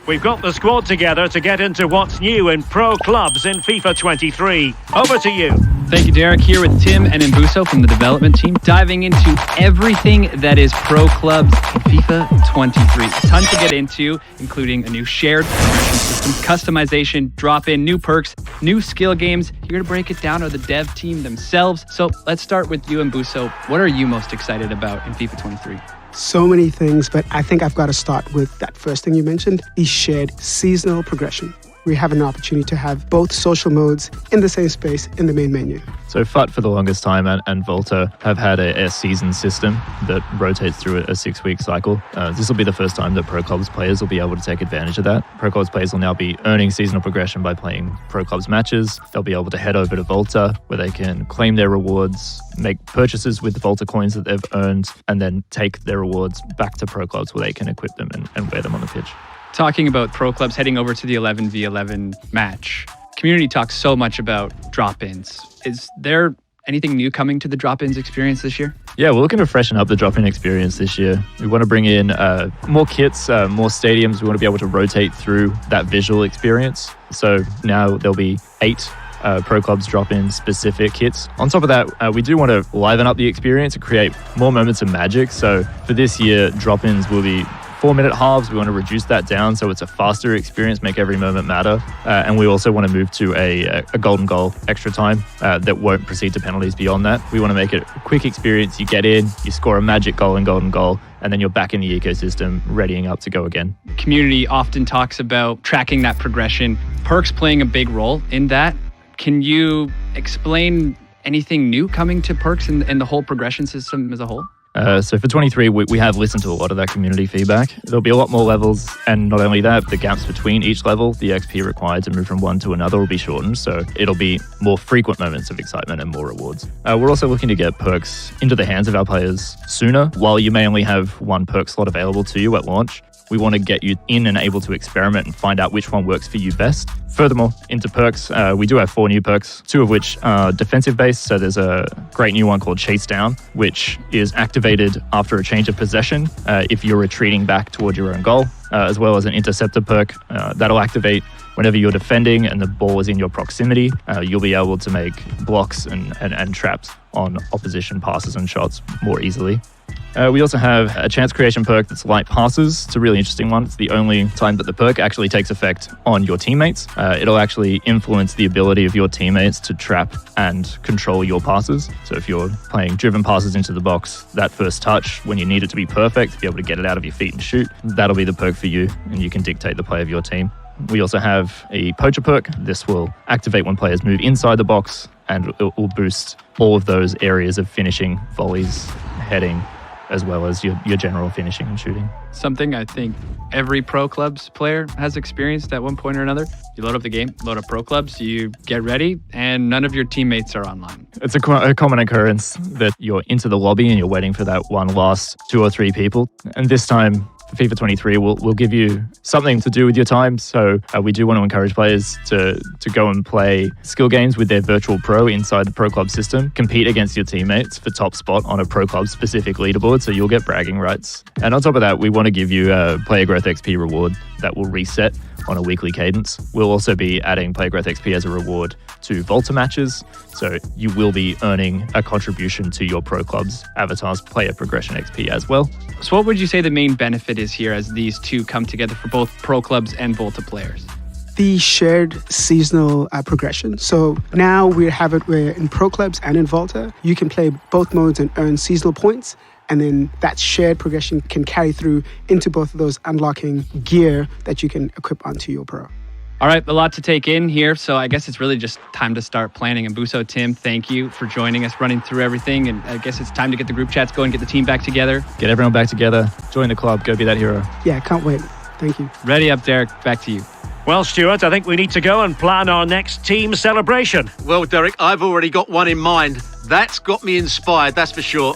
We've got the squad together to get into what's new in pro clubs in FIFA 23. Over to you. Thank you, Derek. Here with Tim and Mbuso from the development team, diving into everything that is pro clubs in FIFA 23. Tons to get into, including a new shared progression system, customization, drop-in, new perks, new skill games. Here to break it down are the dev team themselves. So let's start with you, Mbuso. What are you most excited about in FIFA 23? So many things, but I think I've got to start with that first thing you mentioned, the shared seasonal progression. We have an opportunity to have both social modes in the same space in the main menu. So FUT for the longest time and Volta have had a season system that rotates through a 6-week cycle. This will be the first time that Pro Clubs players will be able to take advantage of that. Pro Clubs players will now be earning seasonal progression by playing Pro Clubs matches. They'll be able to head over to Volta where they can claim their rewards, make purchases with the Volta coins that they've earned, and then take their rewards back to Pro Clubs where they can equip them and wear them on the pitch. Talking about pro clubs heading over to the 11v11 match, community talks so much about drop-ins. Is there anything new coming to the drop-ins experience this year? Yeah, we're looking to freshen up the drop-in experience this year. We want to bring in more kits, more stadiums. We want to be able to rotate through that visual experience. So now there'll be 8 Pro Clubs drop-in specific kits. On top of that, we do want to liven up the experience and create more moments of magic. So for this year, drop-ins will be 4-minute halves. We want to reduce that down so it's a faster experience, make every moment matter. And we also want to move to a golden goal extra time that won't proceed to penalties beyond that. We want to make it a quick experience. You get in, you score a magic goal and golden goal, and then you're back in the ecosystem, readying up to go again. Community often talks about tracking that progression, perks playing a big role in that. Can you explain anything new coming to perks and the whole progression system as a whole? So for 23, we have listened to a lot of that community feedback. There'll be a lot more levels, and not only that, the gaps between each level, the XP required to move from one to another will be shortened, so it'll be more frequent moments of excitement and more rewards. We're also looking to get perks into the hands of our players sooner. While you may only have one perk slot available to you at launch, we want to get you in and able to experiment and find out which one works for you best. Furthermore, into perks, we do have 4 new perks, 2 of which are defensive-based. So there's a great new one called Chase Down, which is activated after a change of possession if you're retreating back toward your own goal, as well as an interceptor perk that'll activate whenever you're defending and the ball is in your proximity. You'll be able to make blocks and traps on opposition passes and shots more easily. We also have a chance creation perk that's light passes. It's a really interesting one. It's the only time that the perk actually takes effect on your teammates. It'll actually influence the ability of your teammates to trap and control your passes. So if you're playing driven passes into the box, that first touch, when you need it to be perfect, to be able to get it out of your feet and shoot, that'll be the perk for you, and you can dictate the play of your team. We also have a poacher perk. This will activate when players move inside the box, and it will boost all of those areas of finishing, volleys, heading, as well as your general finishing and shooting. Something I think every Pro Clubs player has experienced at one point or another. You load up the game, load up Pro Clubs, you get ready, and none of your teammates are online. It's a common occurrence that you're into the lobby and you're waiting for that one last 2 or 3 people. And this time, for FIFA 23, we'll give you something to do with your time. So we do want to encourage players to go and play skill games with their virtual pro inside the Pro Club system, compete against your teammates for top spot on a Pro Club specific leaderboard, so you'll get bragging rights. And on top of that, we want to give you a player growth XP reward that will reset on a weekly cadence. We'll also be adding player growth XP as a reward to Volta matches, so you will be earning a contribution to your Pro Club's avatar's player progression XP as well. So what would you say the main benefit is here as these two come together for both Pro Clubs and Volta players? The shared seasonal progression. So now we have it where in Pro Clubs and in Volta, you can play both modes and earn seasonal points. And then that shared progression can carry through into both of those, unlocking gear that you can equip onto your Pro. All right, a lot to take in here. So I guess it's really just time to start planning. And Mbuso, Tim, thank you for joining us, running through everything. And I guess it's time to get the group chats going, get the team back together. Get everyone back together, join the club, go be that hero. Yeah, can't wait. Thank you. Ready up, Derek. Back to you. Well, Stuart, I think we need to go and plan our next team celebration. Well, Derek, I've already got one in mind. That's got me inspired, that's for sure.